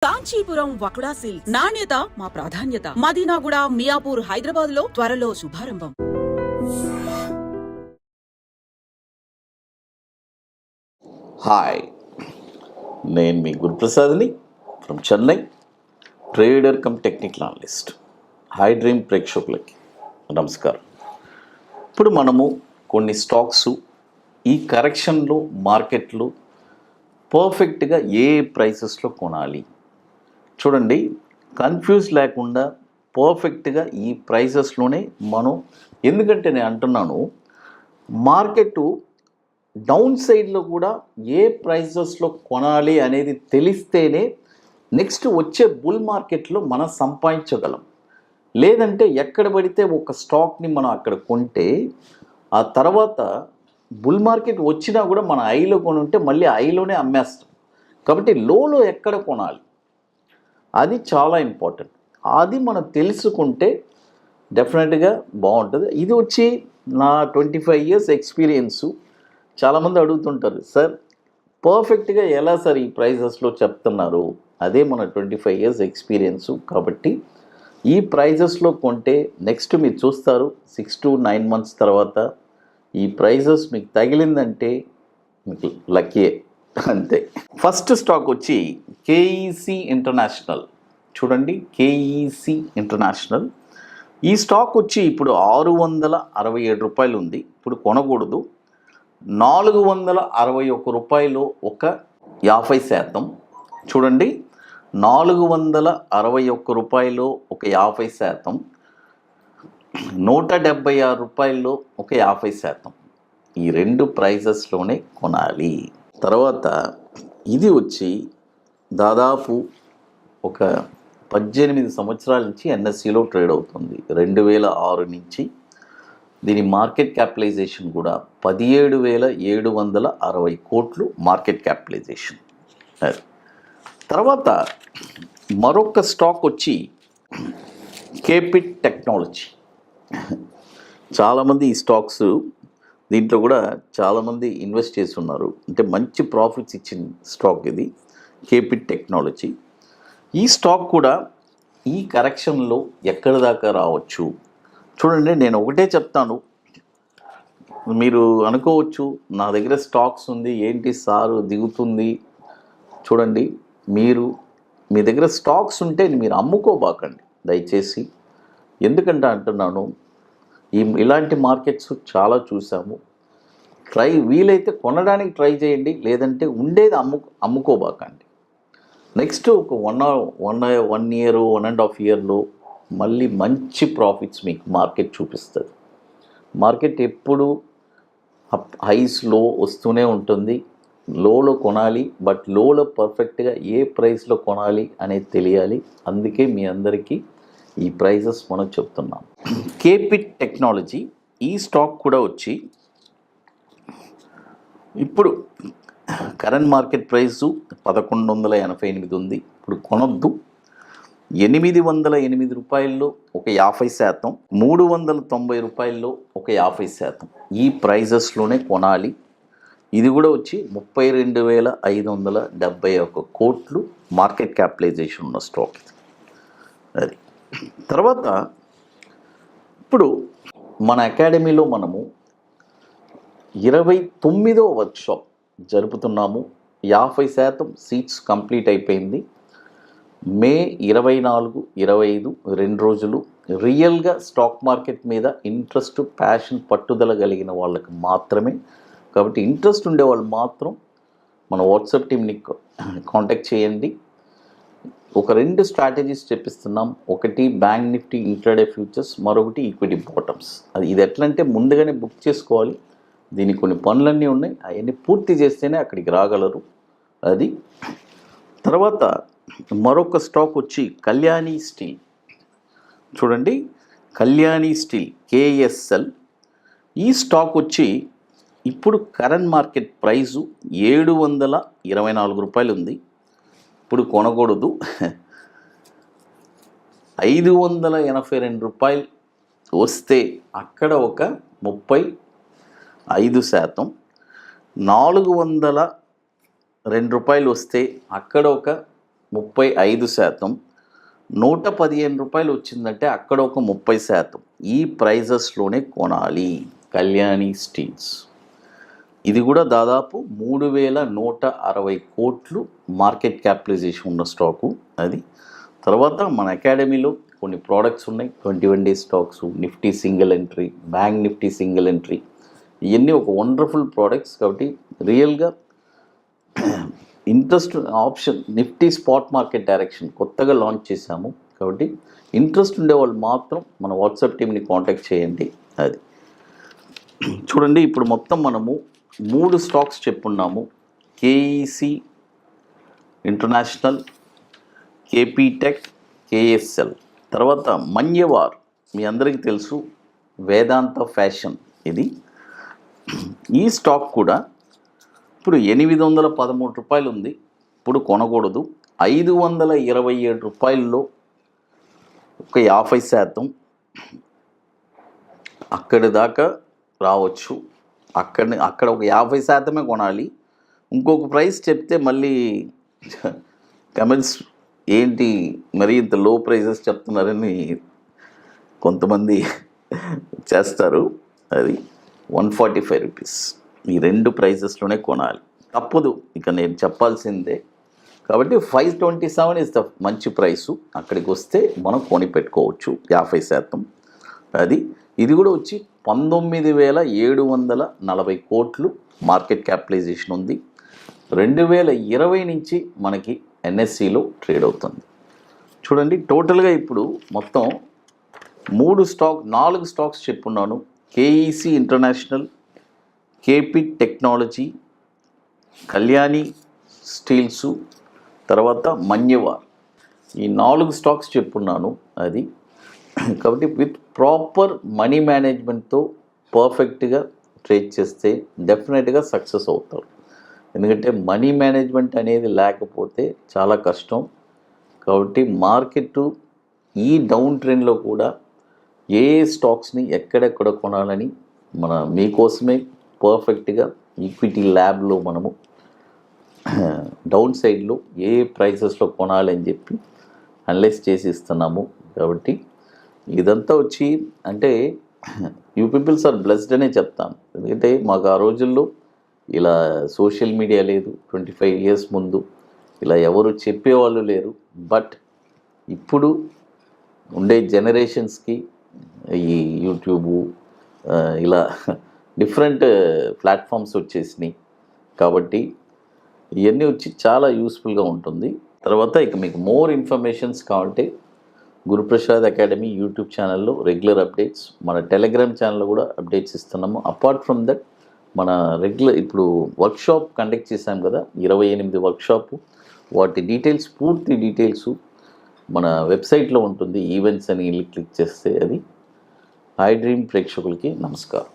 Kanchipuram వకుడా silks నాణ్యత మా ప్రాధాన్యత. మదీనాగూడ, మియాపూర్, హైదరాబాద్ లో త్వరలో శుభారంభం. హాయ్, నేను మీ గురుప్రసాద్ని from Chennai, trader cum technical analyst. Hi dream ప్రేక్షకులకి నమస్కారం. ఇప్పుడు మనము కొన్ని స్టాక్స్ ఈ కరెక్షన్లో మార్కెట్లు పర్ఫెక్ట్గా ఏ ప్రైసెస్లో కొనాలి చూడండి. కన్ఫ్యూజ్ లేకుండా పర్ఫెక్ట్గా ఈ ప్రైసెస్లోనే మనం, ఎందుకంటే నేను అంటున్నాను మార్కెట్ డౌన్ సైడ్లో కూడా ఏ ప్రైసెస్లో కొనాలి అనేది తెలిస్తేనే నెక్స్ట్ వచ్చే బుల్ మార్కెట్లో మనం సంపాదించగలం. లేదంటే ఎక్కడ పడితే ఒక స్టాక్ని మనం అక్కడ కొంటే ఆ తర్వాత బుల్ మార్కెట్ వచ్చినా కూడా మన ఐలో కొని ఉంటే మళ్ళీ ఐలోనే అమ్మేస్తాం. కాబట్టి లోలో ఎక్కడ కొనాలి అది చాలా ఇంపార్టెంట్. అది మనం తెలుసుకుంటే డెఫినెట్గా బాగుంటుంది. ఇది వచ్చి నా 25 years ఎక్స్పీరియన్సు. చాలామంది అడుగుతుంటారు, సార్ పర్ఫెక్ట్గా ఎలా సార్ ఈ ప్రైజెస్లో చెప్తున్నారు? అదే మన 25 years ఎక్స్పీరియన్సు. కాబట్టి ఈ ప్రైజెస్లో కొంటే నెక్స్ట్ మీరు చూస్తారు 6 to 9 months తర్వాత ఈ ప్రైజెస్ మీకు తగిలిందంటే మీకు లక్కీయే, అంతే. ఫస్ట్ స్టాక్ వచ్చి కేఈసి ఇంటర్నేషనల్. చూడండి, కేఈసి ఇంటర్నేషనల్ ఈ స్టాక్ వచ్చి ఇప్పుడు 667 రూపాయలు ఉంది. ఇప్పుడు కొనకూడదు. 461 రూపాయలు ఒక 50%. చూడండి, 461 రూపాయలు ఒక 50%, 176 రూపాయల్లో ఒక 50%. ఈ రెండు ప్రైజెస్లోనే కొనాలి. తర్వాత ఇది వచ్చి దాదాపు ఒక 18 సంవత్సరాల నుంచి ఎన్ఎస్సిలో ట్రేడ్ అవుతుంది. 2006 నుంచి దీని మార్కెట్ క్యాపిటలైజేషన్ కూడా 17,760 కోట్లు మార్కెట్ క్యాపిటలైజేషన్. తర్వాత మరొక స్టాక్ వచ్చి కేపిట్ టెక్నాలజీ. చాలామంది ఈ స్టాక్స్ దీంట్లో కూడా చాలామంది ఇన్వెస్ట్ చేస్తున్నారు. అంటే మంచి ప్రాఫిట్స్ ఇచ్చిన స్టాక్ ఇది, కేపిట్ టెక్నాలజీ. ఈ స్టాక్ కూడా ఈ కరెక్షన్లో ఎక్కడి దాకా రావచ్చు చూడండి. నేను ఒకటే చెప్తాను, మీరు అనుకోవచ్చు నా దగ్గర స్టాక్స్ ఉంది ఏంటి సారు దిగుతుంది. చూడండి, మీ దగ్గర స్టాక్స్ ఉంటే మీరు అమ్ముకోబాకండి దయచేసి. ఎందుకంటే అంటున్నాను, ఇలాంటి మార్కెట్స్ చాలా చూసాము. వీలైతే కొనడానికి ట్రై చేయండి, లేదంటే ఉండేది అమ్ముకోబాకండి. నెక్స్ట్ ఒక 1 year 1.5 yearలో మళ్ళీ మంచి ప్రాఫిట్స్ మీకు మార్కెట్ చూపిస్తుంది. మార్కెట్ ఎప్పుడు హైస్లో వస్తూనే ఉంటుంది. లోలో కొనాలి, బట్ లోలో పర్ఫెక్ట్గా ఏ ప్రైస్లో కొనాలి అనేది తెలియాలి. అందుకే మీ అందరికీ ఈ ప్రైజెస్ మనం చెప్తున్నాం. కేపిట్ టెక్నాలజీ ఈ స్టాక్ కూడా వచ్చి ఇప్పుడు కరెంట్ మార్కెట్ ప్రైసు 1188 ఉంది. ఇప్పుడు కొనొద్దు. 808 రూపాయల్లో ఒక 50%, 390 రూపాయల్లో ఒక 50%. ఈ ప్రైజెస్లోనే కొనాలి. ఇది కూడా వచ్చి 32,571 కోట్లు మార్కెట్ క్యాపిటలైజేషన్ ఉన్న స్టాక్ ఇది. అది తర్వాత ఇప్పుడు మన అకాడమీలో మనము 29వ వర్క్షాప్ జరుపుతున్నాము. 50% సీట్స్ కంప్లీట్ అయిపోయింది. మే 24, 25 2 రోజులు రియల్గా స్టాక్ మార్కెట్ మీద ఇంట్రెస్ట్, ప్యాషన్, పట్టుదల కలిగిన వాళ్ళకి మాత్రమే. కాబట్టి ఇంట్రెస్ట్ ఉండేవాళ్ళు మాత్రం మన వాట్సాప్ టీమ్ని కాంటాక్ట్ చేయండి. ఒక 2 స్ట్రాటజీస్ చెప్పిస్తున్నాం. ఒకటి బ్యాంక్ నిఫ్టీ ఇంట్రాడే ఫ్యూచర్స్, మరొకటి ఈక్విటీ బాటమ్స్. ఇది ఎట్లా అంటే ముందుగానే బుక్ చేసుకోవాలి. దీనికి కొన్ని పనులన్నీ ఉన్నాయి, అవన్నీ పూర్తి చేస్తేనే అక్కడికి రాగలరు. అది తర్వాత మరొక స్టాక్ వచ్చి కళ్యాణి స్టీల్. చూడండి, కళ్యాణి స్టీల్ కేఎస్ఎల్. ఈ స్టాక్ వచ్చి ఇప్పుడు కరెంట్ మార్కెట్ ప్రైజు 724 రూపాయలు ఉంది. ఇప్పుడు కొనకూడదు. 582 రూపాయలు వస్తే అక్కడ ఒక 35%, 402 రూపాయలు వస్తే అక్కడ ఒక 35%, 115 రూపాయలు వచ్చిందంటే అక్కడ ఒక 30%. ఈ ప్రైజెస్లోనే కొనాలి కళ్యాణి స్టీల్స్. ఇది కూడా దాదాపు 3,160 కోట్లు మార్కెట్ క్యాపిటలైజేషన్ ఉన్న స్టాకు అది. తర్వాత మన అకాడమీలో కొన్ని ప్రోడక్ట్స్ ఉన్నాయి, 21 days stocks, Nifty single entry, bank Nifty single entry, ఇవన్నీ ఒక వండర్ఫుల్ ప్రోడక్ట్స్. కాబట్టి రియల్గా interest option Nifty spot market direction కొత్తగా లాంచ్ చేశాము. కాబట్టి ఇంట్రెస్ట్ ఉండేవాళ్ళు మాత్రం మన వాట్సాప్ టీమ్ని కాంటాక్ట్ చేయండి. అది చూడండి, ఇప్పుడు మొత్తం మనము 3 స్టాక్స్ చెప్పున్నాము. KEC international, KP tech, KSL. తర్వాత మన్యవార్ మీ అందరికీ తెలుసు, వేదాంత ఫ్యాషన్. ఇది ఈ స్టాక్ కూడా ఇప్పుడు 813 రూపాయలు ఉంది. ఇప్పుడు కొనకూడదు. 527 రూపాయల్లో ఒక 50% అక్కడి దాకా రావచ్చు. అక్కడ ఒక 50% కొనాలి. ఇంకొక ప్రైస్ చెప్తే మళ్ళీ కమెంట్స్ ఏంటి మరి ఇంత లో ప్రైజెస్ చెప్తున్నారని కొంతమంది చేస్తారు. అది 145 రూపీస్. ఈ 2 ప్రైజెస్లోనే కొనాలి, తప్పదు. ఇక నేను చెప్పాల్సిందే. కాబట్టి 527 ఇస్ ద మంచి ప్రైసు. అక్కడికి వస్తే మనం కొని పెట్టుకోవచ్చు 50%. అది ఇది కూడా వచ్చి 19,740 కోట్లు మార్కెట్ క్యాపిటలైజేషన్ ఉంది. 2020 నుంచి మనకి ఎన్ఎస్సిలో ట్రేడ్ అవుతుంది. చూడండి, టోటల్గా ఇప్పుడు మొత్తం 4 స్టాక్స్ చెప్పున్నాను. KEC international, KP technology, Kalyani steels, తర్వాత మన్యవార్. ఈ 4 స్టాక్స్ చెప్పున్నాను. అది కాబట్టి విత్ ప్రాపర్ మనీ మేనేజ్మెంట్తో పర్ఫెక్ట్గా ట్రేడ్ చేస్తే డెఫినెట్గా సక్సెస్ అవుతారు. ఎందుకంటే మనీ మేనేజ్మెంట్ అనేది లేకపోతే చాలా కష్టం. కాబట్టి మార్కెట్ ఈ డౌన్ ట్రెండ్లో కూడా ఏ స్టాక్స్ని ఎక్కడెక్కడ కొనాలని మీకోసమే పర్ఫెక్ట్గా ఈక్విటీ ల్యాబ్లో మనము డౌన్ సైడ్లో ఏ ప్రైసెస్లో కొనాలని చెప్పి అనలైజ్ చేసి ఇస్తున్నాము. కాబట్టి ఇదంతా వచ్చి అంటే యూ పీపుల్స్ ఆర్ బ్లెస్డ్ అనే చెప్తాను. ఎందుకంటే మాకు ఆ రోజుల్లో ఇలా సోషల్ మీడియా లేదు. 25 ఇయర్స్ ముందు ఇలా ఎవరు చెప్పేవాళ్ళు లేరు. బట్ ఇప్పుడు ఉండే జనరేషన్స్కి ఈ యూట్యూబు ఇలా డిఫరెంట్ ప్లాట్ఫామ్స్ వచ్చేసినాయి. కాబట్టి ఇవన్నీ వచ్చి చాలా యూస్ఫుల్గా ఉంటుంది. తర్వాత ఇక మీకు మోర్ ఇన్ఫర్మేషన్స్ కావాలంటే గురుప్రసాద్ అకాడమీ యూట్యూబ్ ఛానల్లో రెగ్యులర్ అప్డేట్స్, మన టెలిగ్రామ్ ఛానల్లో కూడా అప్డేట్స్ ఇస్తున్నాము. అపార్ట్ ఫ్రమ్ దట్ మన రెగ్యులర్ ఇప్పుడు వర్క్షాప్ కండక్ట్ చేశాం కదా, 28 వర్క్షాపు, వాటి డీటెయిల్స్ పూర్తి డీటెయిల్స్ మన వెబ్సైట్లో ఉంటుంది. ఈవెంట్స్ అని క్లిక్ చేస్తే అది. హై డ్రీమ్ ప్రేక్షకులకి నమస్కారం.